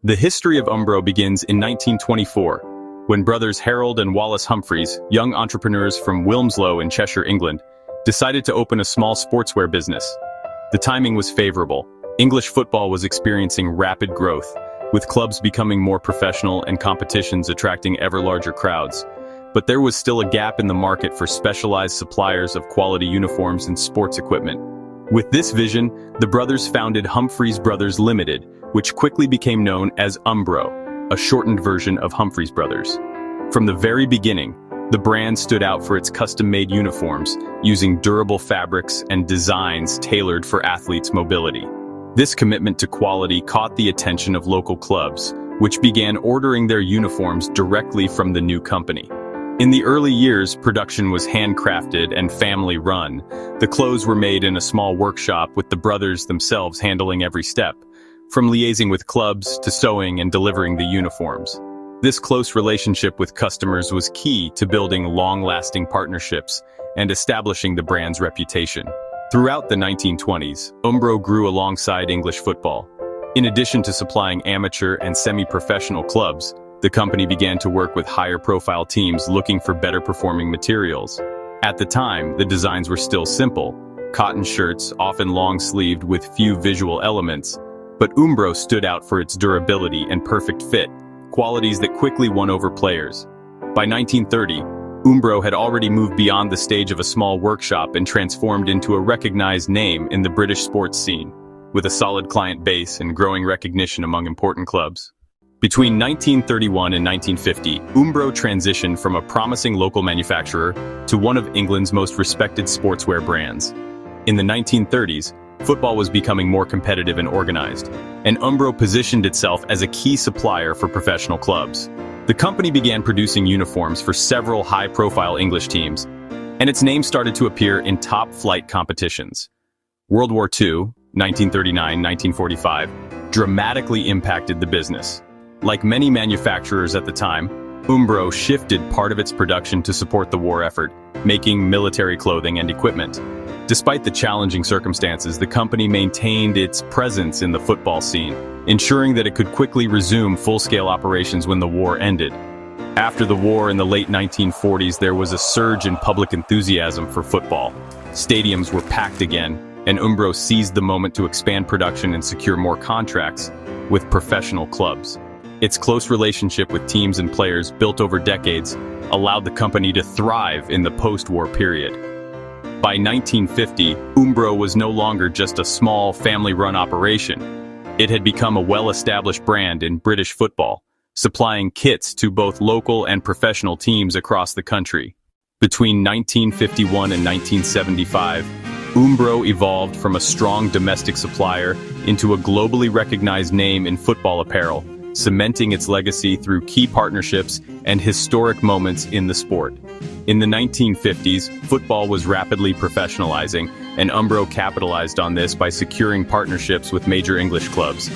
The history of Umbro begins in 1924, when brothers Harold and Wallace Humphreys, young entrepreneurs from Wilmslow in Cheshire, England, decided to open a small sportswear business. The timing was favorable. English football was experiencing rapid growth, with clubs becoming more professional and competitions attracting ever larger crowds. But there was still a gap in the market for specialized suppliers of quality uniforms and sports equipment. With this vision, the brothers founded Humphreys Brothers Limited, which quickly became known as Umbro, a shortened version of Humphreys Brothers. From the very beginning, the brand stood out for its custom-made uniforms, using durable fabrics and designs tailored for athletes' mobility. This commitment to quality caught the attention of local clubs, which began ordering their uniforms directly from the new company. In the early years, production was handcrafted and family-run. The clothes were made in a small workshop with the brothers themselves handling every step, from liaising with clubs to sewing and delivering the uniforms. This close relationship with customers was key to building long-lasting partnerships and establishing the brand's reputation. Throughout the 1920s, Umbro grew alongside English football. In addition to supplying amateur and semi-professional clubs, the company began to work with higher-profile teams looking for better-performing materials. At the time, the designs were still simple: cotton shirts, often long-sleeved with few visual elements. But Umbro stood out for its durability and perfect fit, qualities that quickly won over players. By 1930, Umbro had already moved beyond the stage of a small workshop and transformed into a recognized name in the British sports scene, with a solid client base and growing recognition among important clubs. Between 1931 and 1950, Umbro transitioned from a promising local manufacturer to one of England's most respected sportswear brands. In the 1930s, football was becoming more competitive and organized, and Umbro positioned itself as a key supplier for professional clubs. The company began producing uniforms for several high-profile English teams, and its name started to appear in top-flight competitions. World War II, 1939-1945, dramatically impacted the business. Like many manufacturers at the time, Umbro shifted part of its production to support the war effort, making military clothing and equipment. Despite the challenging circumstances, the company maintained its presence in the football scene, ensuring that it could quickly resume full-scale operations when the war ended. After the war in the late 1940s, there was a surge in public enthusiasm for football. Stadiums were packed again, and Umbro seized the moment to expand production and secure more contracts with professional clubs. Its close relationship with teams and players built over decades allowed the company to thrive in the post-war period. By 1950, Umbro was no longer just a small, family-run operation. It had become a well-established brand in British football, supplying kits to both local and professional teams across the country. Between 1951 and 1975, Umbro evolved from a strong domestic supplier into a globally recognized name in football apparel, cementing its legacy through key partnerships and historic moments in the sport. In the 1950s, football was rapidly professionalizing, and Umbro capitalized on this by securing partnerships with major English clubs.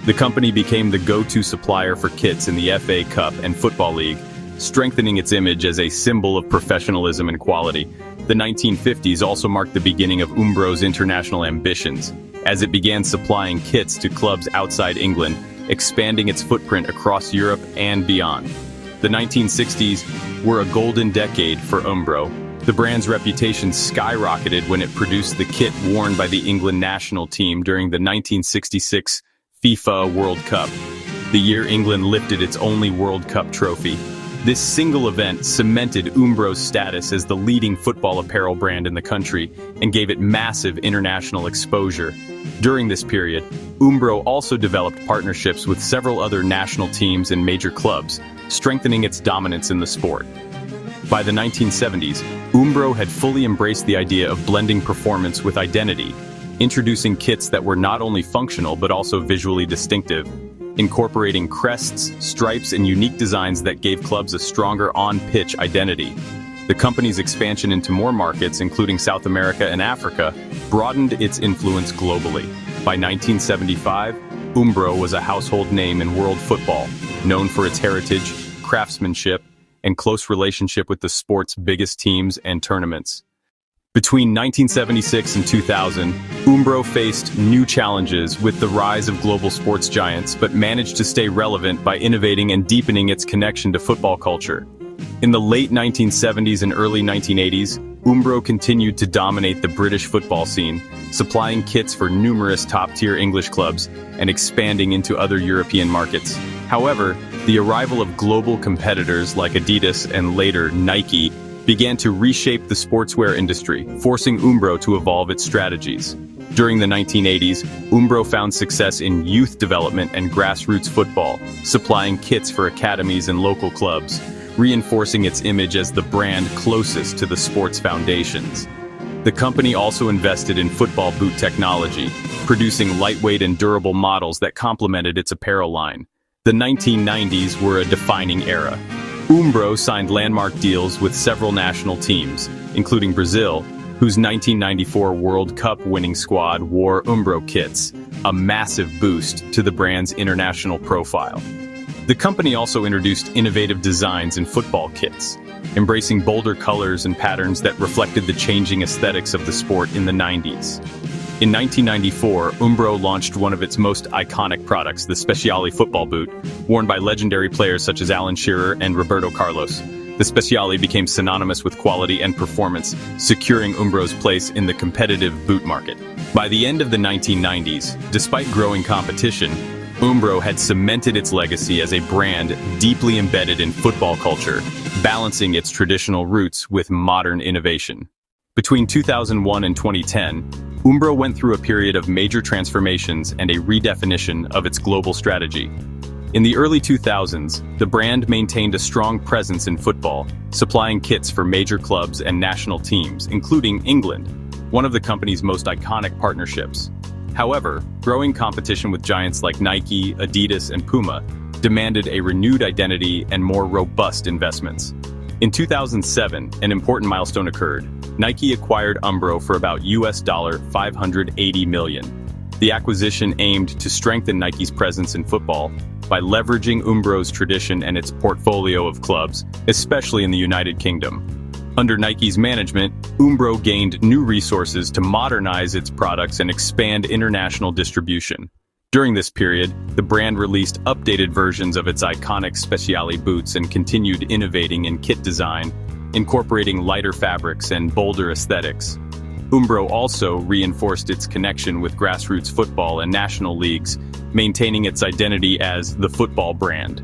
The company became the go-to supplier for kits in the FA Cup and Football League, strengthening its image as a symbol of professionalism and quality. The 1950s also marked the beginning of Umbro's international ambitions, as it began supplying kits to clubs outside England, expanding its footprint across Europe and beyond. The 1960s were a golden decade for Umbro. The brand's reputation skyrocketed when it produced the kit worn by the England national team during the 1966 FIFA World Cup, the year England lifted its only World Cup trophy. This single event cemented Umbro's status as the leading football apparel brand in the country and gave it massive international exposure. During this period, Umbro also developed partnerships with several other national teams and major clubs, strengthening its dominance in the sport. By the 1970s, Umbro had fully embraced the idea of blending performance with identity, introducing kits that were not only functional but also visually distinctive, incorporating crests, stripes, and unique designs that gave clubs a stronger on-pitch identity. The company's expansion into more markets, including South America and Africa, broadened its influence globally. By 1975, Umbro was a household name in world football, known for its heritage, craftsmanship, and close relationship with the sport's biggest teams and tournaments. Between 1976 and 2000, Umbro faced new challenges with the rise of global sports giants, but managed to stay relevant by innovating and deepening its connection to football culture. In the late 1970s and early 1980s, Umbro continued to dominate the British football scene, supplying kits for numerous top-tier English clubs and expanding into other European markets. However, the arrival of global competitors like Adidas and later Nike began to reshape the sportswear industry, forcing Umbro to evolve its strategies. During the 1980s, Umbro found success in youth development and grassroots football, supplying kits for academies and local clubs, reinforcing its image as the brand closest to the sport's foundations. The company also invested in football boot technology, producing lightweight and durable models that complemented its apparel line. The 1990s were a defining era. Umbro signed landmark deals with several national teams, including Brazil, whose 1994 World Cup winning squad wore Umbro kits, a massive boost to the brand's international profile. The company also introduced innovative designs in football kits, embracing bolder colors and patterns that reflected the changing aesthetics of the sport in the 90s. In 1994, Umbro launched one of its most iconic products, the Speciale football boot, worn by legendary players such as Alan Shearer and Roberto Carlos. The Speciale became synonymous with quality and performance, securing Umbro's place in the competitive boot market. By the end of the 1990s, despite growing competition, Umbro had cemented its legacy as a brand deeply embedded in football culture, balancing its traditional roots with modern innovation. Between 2001 and 2010, Umbro went through a period of major transformations and a redefinition of its global strategy. In the early 2000s, the brand maintained a strong presence in football, supplying kits for major clubs and national teams, including England, one of the company's most iconic partnerships. However, growing competition with giants like Nike, Adidas, and Puma demanded a renewed identity and more robust investments. In 2007, an important milestone occurred. Nike acquired Umbro for about $580 million. The acquisition aimed to strengthen Nike's presence in football by leveraging Umbro's tradition and its portfolio of clubs, especially in the United Kingdom. Under Nike's management, Umbro gained new resources to modernize its products and expand international distribution. During this period, the brand released updated versions of its iconic Speciale boots and continued innovating in kit design, incorporating lighter fabrics and bolder aesthetics. Umbro also reinforced its connection with grassroots football and national leagues, maintaining its identity as the football brand.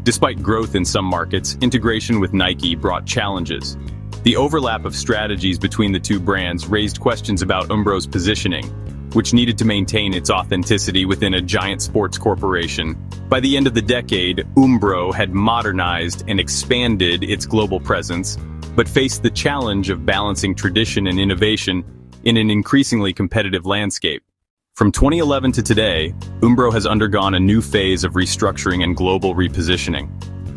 Despite growth in some markets, integration with Nike brought challenges. The overlap of strategies between the two brands raised questions about Umbro's positioning, which needed to maintain its authenticity within a giant sports corporation. By the end of the decade, Umbro had modernized and expanded its global presence, but faced the challenge of balancing tradition and innovation in an increasingly competitive landscape. From 2011 to today, Umbro has undergone a new phase of restructuring and global repositioning.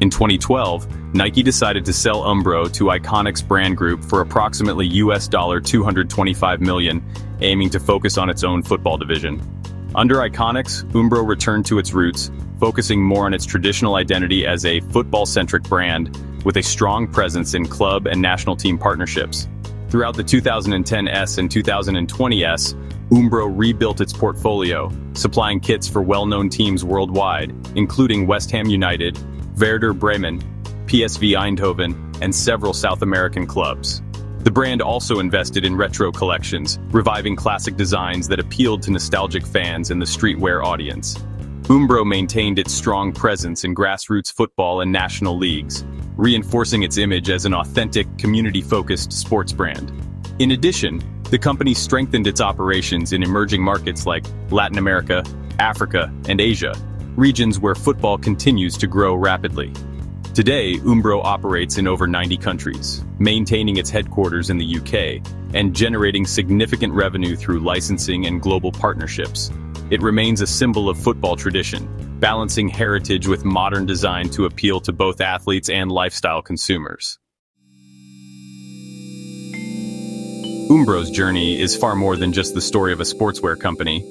In 2012, Nike decided to sell Umbro to Iconix Brand Group for approximately $225 million, aiming to focus on its own football division. Under Iconix, Umbro returned to its roots, focusing more on its traditional identity as a football-centric brand with a strong presence in club and national team partnerships. Throughout the 2010s and 2020s, Umbro rebuilt its portfolio, supplying kits for well-known teams worldwide, including West Ham United, Werder Bremen, PSV Eindhoven, and several South American clubs. The brand also invested in retro collections, reviving classic designs that appealed to nostalgic fans and the streetwear audience. Umbro maintained its strong presence in grassroots football and national leagues, reinforcing its image as an authentic, community-focused sports brand. In addition, the company strengthened its operations in emerging markets like Latin America, Africa, and Asia, regions where football continues to grow rapidly. Today, Umbro operates in over 90 countries, maintaining its headquarters in the UK and generating significant revenue through licensing and global partnerships. It remains a symbol of football tradition, balancing heritage with modern design to appeal to both athletes and lifestyle consumers. Umbro's journey is far more than just the story of a sportswear company.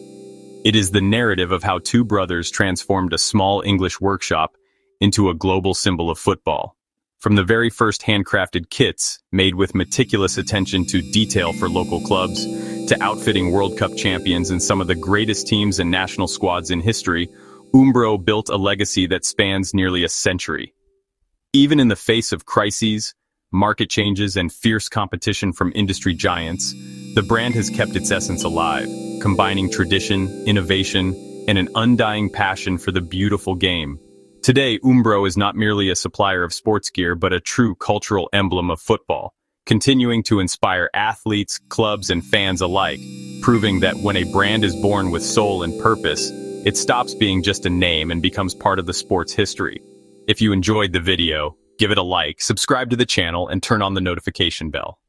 It is the narrative of how two brothers transformed a small English workshop into a global symbol of football. From the very first handcrafted kits, made with meticulous attention to detail for local clubs, to outfitting World Cup champions and some of the greatest teams and national squads in history, Umbro built a legacy that spans nearly a century. Even in the face of crises, market changes, and fierce competition from industry giants, the brand has kept its essence alive, combining tradition, innovation, and an undying passion for the beautiful game. Today, Umbro is not merely a supplier of sports gear, but a true cultural emblem of football, continuing to inspire athletes, clubs, and fans alike, proving that when a brand is born with soul and purpose, it stops being just a name and becomes part of the sport's history. If you enjoyed the video, give it a like, subscribe to the channel, and turn on the notification bell.